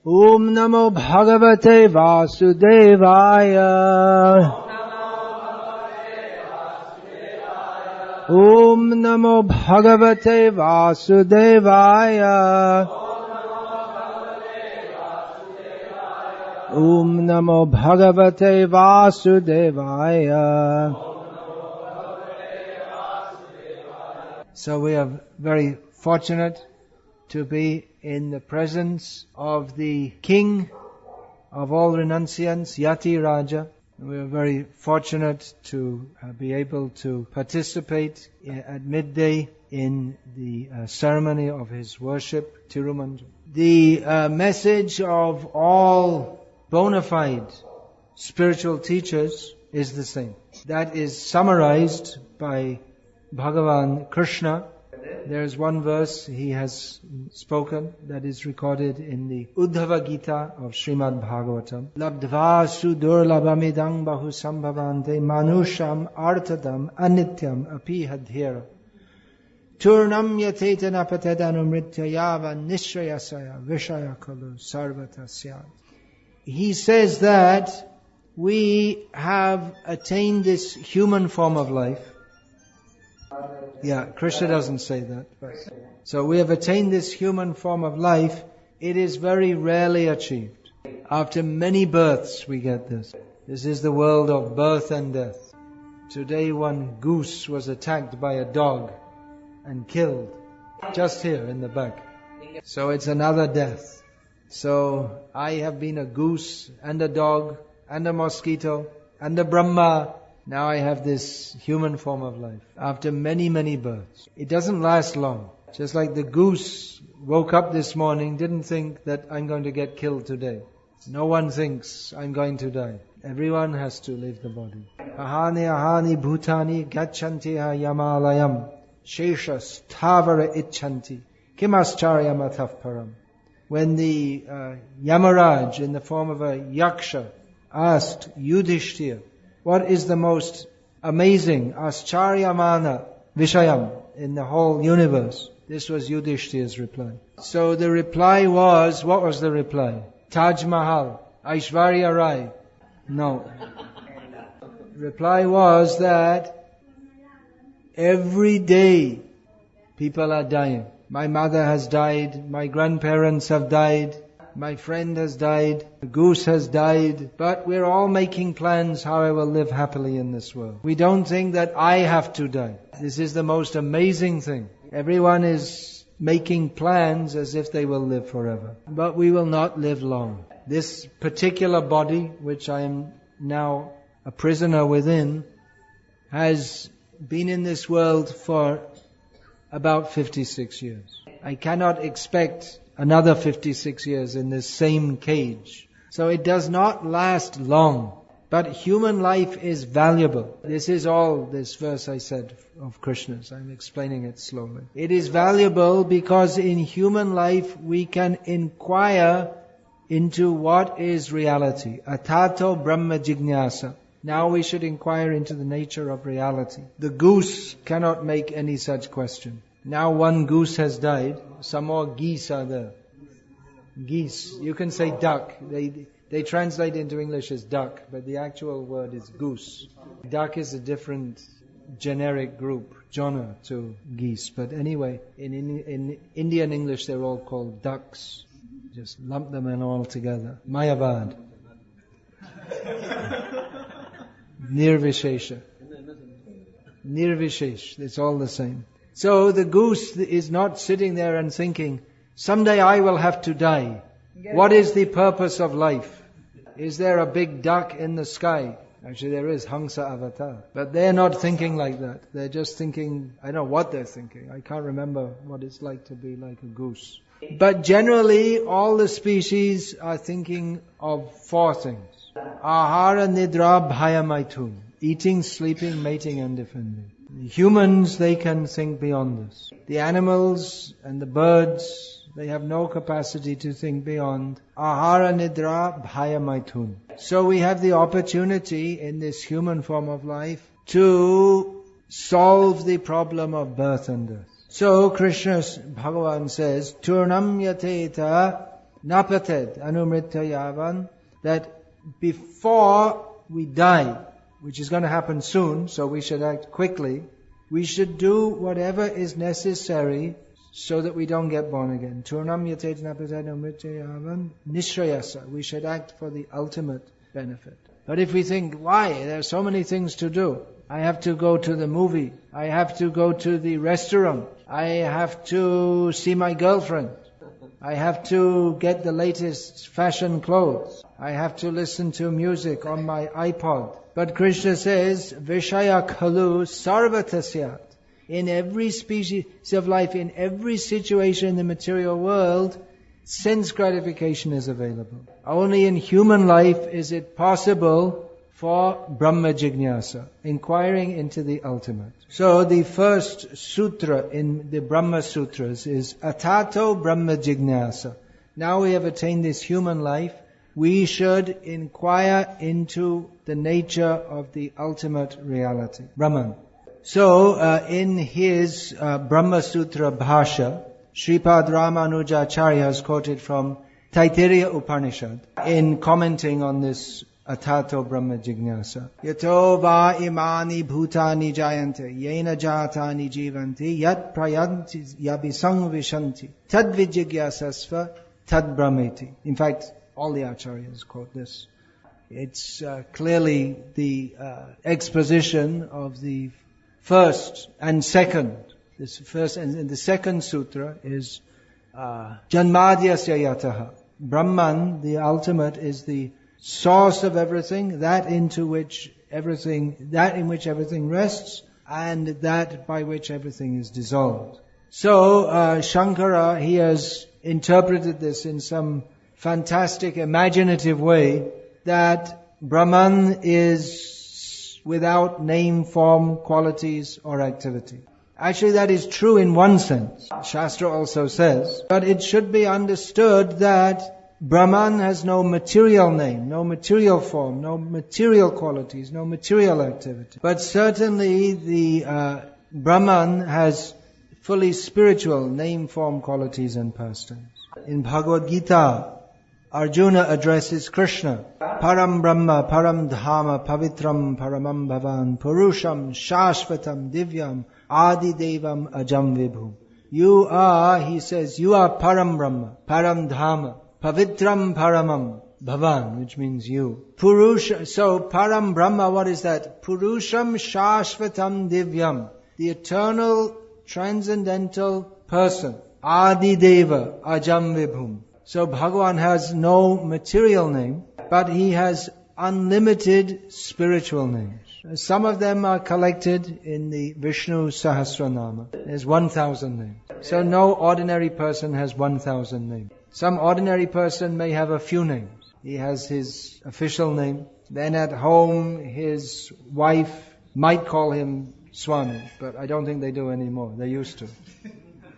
Om Namo Bhagavate Vasudevaya. Om Namo Bhagavate Vasudevaya. Om Namo Bhagavate Vasudevaya. So we are very fortunate to be in the presence of the King of all renunciants, Yati Raja. We are very fortunate to be able to participate at midday in the ceremony of his worship, Tirumanja. The message of all bona fide spiritual teachers is the same. That is summarized by Bhagavan Krishna. There is one verse he has spoken that is recorded in the Uddhava Gita of Srimad Bhagavatam. Labdva sudurlabhamidang bahu sambhavante manusham artadam anityam api hadhira. Turnam yatetana patedanumritya yava nishrayasaya vishaya kalu sarvatasyad. He says that we have attained this human form of life. Yeah, Krishna doesn't say that. So we have attained this human form of life. It is very rarely achieved. After many births we get this. This is the world of birth and death. Today one goose was attacked by a dog and killed. Just here in the back. So it's another death. So I have been a goose and a dog and a mosquito and a Brahma. Now I have this human form of life. After many, many births. It doesn't last long. Just like the goose woke up this morning, didn't think that I'm going to get killed today. No one thinks I'm going to die. Everyone has to leave the body. Ahani ahani bhutani gachantiha yamalayam sheshas tavara icchanti kimascharya mataf param. When the Yamaraj in the form of a yaksha asked Yudhishthira, what is the most amazing, ascharyamana vishayam in the whole universe? This was Yudhishthira's reply. So the reply was, what was the reply? Taj Mahal, Aishwarya Rai. No. Reply was that every day people are dying. My mother has died, my grandparents have died, my friend has died, the goose has died, but we're all making plans how I will live happily in this world. We don't think that I have to die. This is the most amazing thing. Everyone is making plans as if they will live forever. But we will not live long. This particular body, which I am now a prisoner within, has been in this world for about 56 years. I cannot expect another 56 years in this same cage. So it does not last long. But human life is valuable. This is all this verse I said of Krishna's. I'm explaining it slowly. It is valuable because in human life we can inquire into what is reality. Atato Brahma Jignasa. Now we should inquire into the nature of reality. The goose cannot make any such question. Now one goose has died, some more geese are there. Geese. You can say duck. They translate into English as duck, but the actual word is goose. Duck is a different generic group, genre to geese. But anyway, in Indian English they're all called ducks. Just lump them in all together. Mayavad. Nirvishesha. Nirvishesh. It's all the same. So the goose is not sitting there and thinking, someday I will have to die. What is the purpose of life? Is there a big duck in the sky? Actually there is, Hamsa Avatar. But they're not thinking like that. They're just thinking, I don't know what they're thinking. I can't remember what it's like to be like a goose. But generally all the species are thinking of four things. Ahara, Nidra, Bhaya, Maithun. Eating, sleeping, mating and defending. The humans, they can think beyond this. The animals and the birds, they have no capacity to think beyond Ahara, Nidra, Bhaya, Maithun. So we have the opportunity in this human form of life to solve the problem of birth and death. So Krishna, Bhagavan says, Turnam yateta napated anumrityavan, that before we die, which is going to happen soon, so we should act quickly, we should do whatever is necessary so that we don't get born again. Turnam yatet napated anumrityavan nishrayasa. We should act for the ultimate benefit. But if we think, why? There are so many things to do. I have to go to the movie. I have to go to the restaurant. I have to see my girlfriend. I have to get the latest fashion clothes. I have to listen to music on my iPod. But Krishna says, Vishaya khalu sarvatasyat. In every species of life, in every situation in the material world, sense gratification is available. Only in human life is it possible for Brahma Jignasa, inquiring into the ultimate. So the first sutra in the Brahma Sutras is Atato Brahma Jignasa. Now we have attained this human life, we should inquire into the nature of the ultimate reality, Brahman. So in his Brahma Sutra Bhasha, Sripad Ramanuja Acharya has quoted from Taittiriya Upanishad in commenting on this Atato Brahma Jignasa. Yato va imani bhutani jayante yena jatani jivanti yat prayanti yabhisang vishanti tad vijigyasasva tad brahmeti. In fact, all the acharyas quote this. It's clearly the exposition of the first and second. This first and the second sutra is Janmadyasya yataha. Brahman, the ultimate, is the source of everything, that in which everything rests, and that by which everything is dissolved. So Shankara, he has interpreted this in some fantastic, imaginative way, that Brahman is without name, form, qualities, or activity. Actually, that is true in one sense. Shastra also says, but it should be understood that Brahman has no material name, no material form, no material qualities, no material activity. But certainly the Brahman has fully spiritual name, form, qualities and pastimes. In Bhagavad Gita, Arjuna addresses Krishna, Param Brahma, Param Dhama, Pavitram, Paramam Bhavan, Purusham, Shashvatam, Divyam, Adi Devam, Ajam Vibhu. You are, he says, you are Param Brahma, Param Dhama, Pavitram Paramam Bhavan, which means you. Purusha, so Param Brahma, what is that? Purusham Shashvatam Divyam, the eternal, transcendental person. Adi Deva, Ajam Vibhum. So Bhagavan has no material name, but he has unlimited spiritual names. Some of them are collected in the Vishnu Sahasranama. There's 1,000 names. So no ordinary person has 1,000 names. Some ordinary person may have a few names. He has his official name. Then at home, his wife might call him Swami, but I don't think they do anymore. They used to.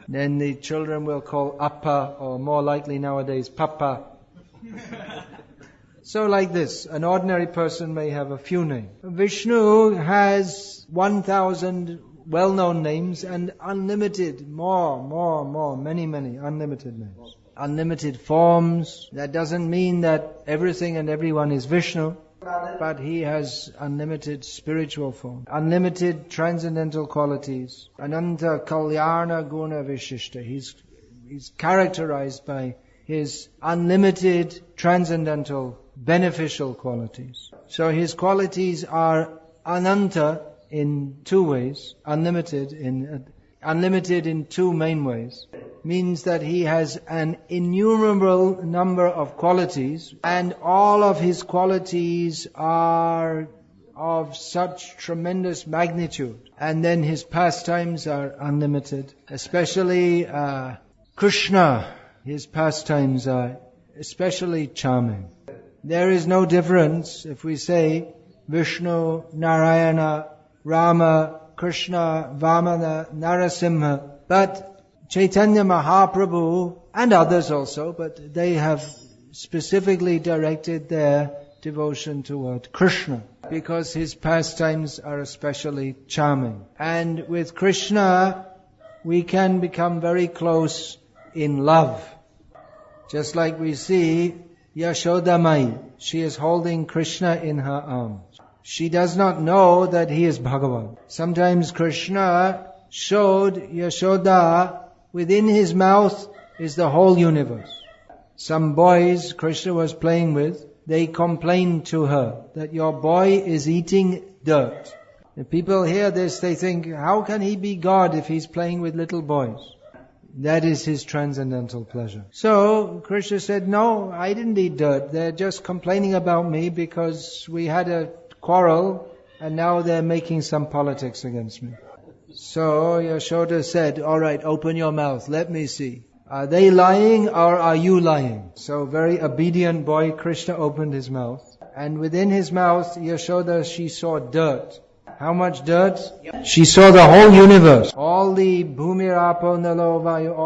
Then the children will call Appa, or more likely nowadays, Papa. So like this, an ordinary person may have a few names. Vishnu has 1,000 well-known names and unlimited, many unlimited names. Unlimited forms. That doesn't mean that everything and everyone is Vishnu, but he has unlimited spiritual form, unlimited transcendental qualities. Ananta Kalyana Guna Vishishta. He's characterized by his unlimited transcendental beneficial qualities. So his qualities are ananta in two ways, unlimited in two main ways. Means that he has an innumerable number of qualities, and all of his qualities are of such tremendous magnitude. And then his pastimes are unlimited. Especially Krishna, his pastimes are especially charming. There is no difference if we say Vishnu, Narayana, Rama, Krishna, Vamana, Narasimha, but Chaitanya Mahaprabhu and others also, but they have specifically directed their devotion toward Krishna because his pastimes are especially charming. And with Krishna, we can become very close in love. Just like we see Yashoda Mai, she is holding Krishna in her arms. She does not know that he is Bhagavan. Sometimes Krishna showed Yashoda within his mouth is the whole universe. Some boys Krishna was playing with, they complained to her that your boy is eating dirt. If people hear this, they think, how can he be God if he's playing with little boys? That is his transcendental pleasure. So Krishna said, no, I didn't eat dirt. They're just complaining about me because we had a quarrel and now they're making some politics against me. So Yashoda said, all right, open your mouth, let me see. Are they lying or are you lying? So very obedient boy Krishna opened his mouth, and within his mouth Yashoda, she saw dirt. How much dirt? She saw the whole universe. All the bhumirapo nalo vayu,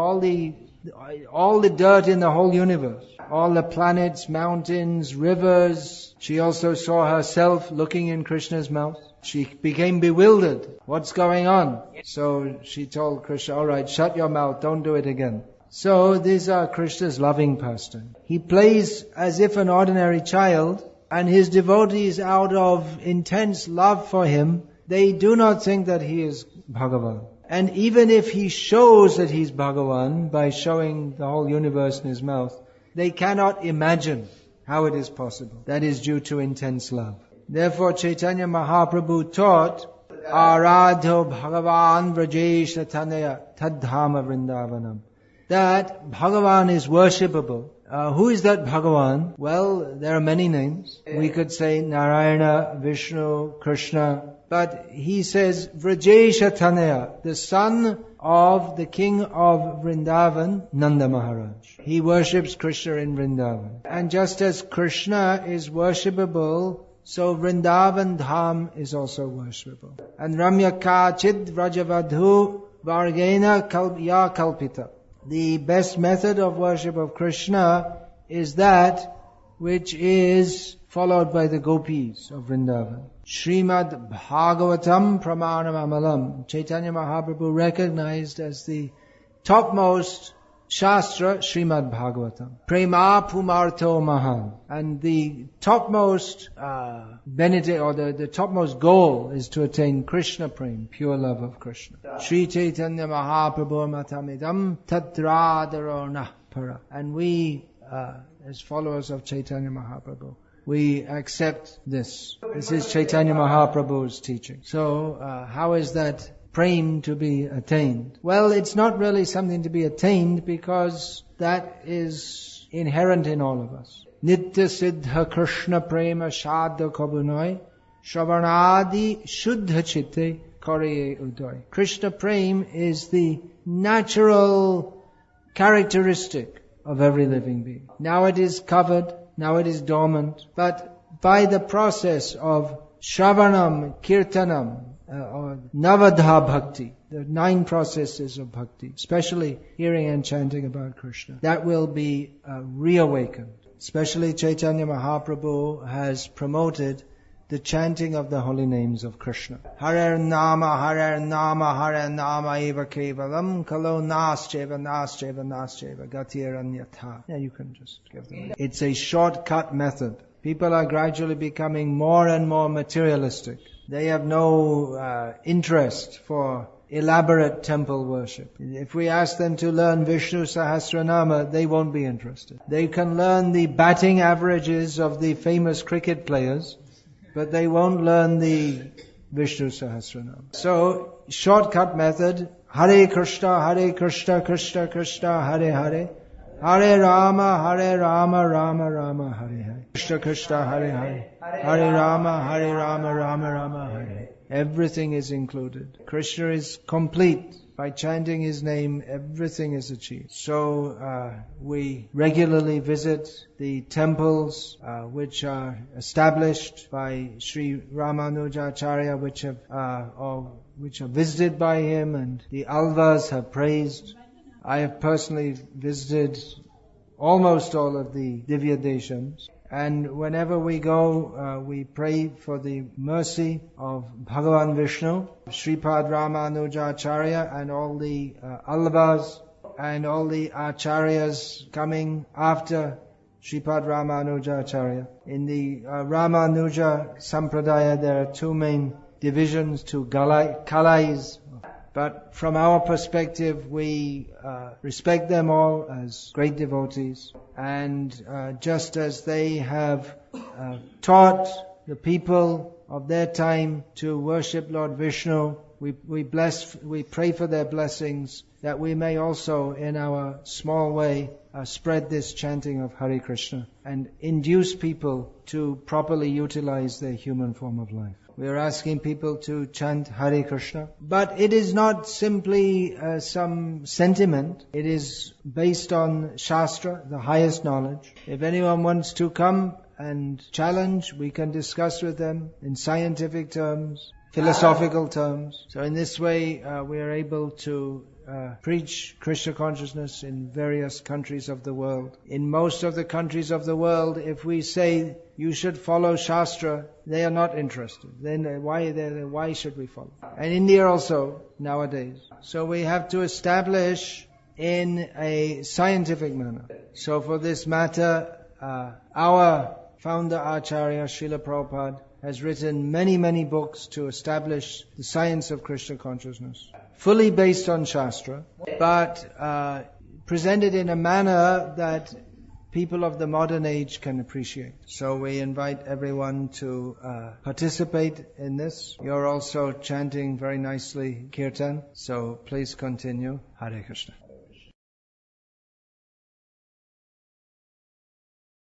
all the dirt in the whole universe. All the planets, mountains, rivers. She also saw herself looking in Krishna's mouth. She became bewildered. What's going on? So she told Krishna, all right, shut your mouth, don't do it again. So these are Krishna's loving pastime. He plays as if an ordinary child, and his devotees, out of intense love for him, they do not think that he is Bhagavan. And even if he shows that he's Bhagavan by showing the whole universe in his mouth, they cannot imagine how it is possible. That is due to intense love. Therefore Chaitanya Mahaprabhu taught, Aradho Bhagavan Vrajesh Tanaya Tadhama Vrindavanam, that Bhagavan is worshipable. Who is that Bhagavan? Well, there are many names. We could say Narayana, Vishnu, Krishna. But he says, Vrajesha Tanaya, the son of the king of Vrindavan, Nanda Maharaj. He worships Krishna in Vrindavan. And just as Krishna is worshipable, so Vrindavan Dham is also worshipable. And Ramya Kachid Vrajavadhu Vargena Ya Kalpita. The best method of worship of Krishna is that which is followed by the gopis of Vrindavan. Srimad Bhagavatam Pramanam Amalam. Chaitanya Mahaprabhu recognized as the topmost Shastra, Srimad Bhagavatam. Prema Pumarto Mahan. And the topmost benedict, or the topmost goal is to attain Krishna Prem, pure love of Krishna. Sri Chaitanya Mahaprabhu Matamidam Tatradarona Para. And we, as followers of Chaitanya Mahaprabhu, we accept this. This is Chaitanya Mahaprabhu's teaching. So, how is that Prem to be attained? Well, it's not really something to be attained because that is inherent in all of us. Nitya Siddha Krishna Prema Shadha Kabunoi Shravanadi Shuddha Chitte Kariye Udoy. Krishna Prem is the natural characteristic of every living being. Now it is covered, now it is dormant, but by the process of Shravanam, Kirtanam, or Navadha Bhakti, the 9 processes of bhakti, especially hearing and chanting about Krishna, that will be reawakened. Especially Chaitanya Mahaprabhu has promoted the chanting of the holy names of Krishna. Harer Nama, Harer Nama, Harer Nama Eva Kevalam, Kalo Nascheva, Nascheva, Nascheva, Gatiranyatha. Yeah, you can just give them. It's a shortcut method. People are gradually becoming more and more materialistic. They have no interest for elaborate temple worship. If we ask them to learn Vishnu Sahasranama, they won't be interested. They can learn the batting averages of the famous cricket players, but they won't learn the Vishnu Sahasranama. So, shortcut method, Hare Krishna, Krishna Krishna, Hare Hare, Hare Rama, Rama Rama, Hare Hare. Krishna Krishna, Hare Hare, Hare Rama, Rama Rama, Hare Hare. Everything is included. Krishna is complete. By chanting His name, everything is achieved. So, we regularly visit the temples, which are established by Sri Ramanuja Acharya, which are visited by him, and the Alvas have praised. I have personally visited almost all of the Divya Deshams, and whenever we go, we pray for the mercy of Bhagavan Vishnu, Sripad Ramanuja Acharya, and all the Alvas, and all the acharyas coming after Sripad Ramanuja Acharya. In the Ramanuja Sampradaya there are two main divisions, two kalais. But from our perspective, we respect them all as great devotees. And just as they have taught the people of their time to worship Lord Vishnu, we pray for their blessings, that we may also, in our small way, spread this chanting of Hare Krishna and induce people to properly utilize their human form of life. We are asking people to chant Hare Krishna, but it is not simply some sentiment. It is based on Shastra, the highest knowledge. If anyone wants to come and challenge, we can discuss with them in scientific terms, philosophical terms. So in this way, we are able to preach Krishna consciousness in various countries of the world. In most of the countries of the world, if we say you should follow Shastra, they are not interested. Then why should we follow? And India also nowadays. So we have to establish in a scientific manner. So for this matter, our founder Acharya Srila Prabhupada has written many, many books to establish the science of Krishna consciousness, fully based on Shastra, but presented in a manner that people of the modern age can appreciate. So we invite everyone to participate in this. You're also chanting very nicely Kirtan, so please continue. Hare Krishna.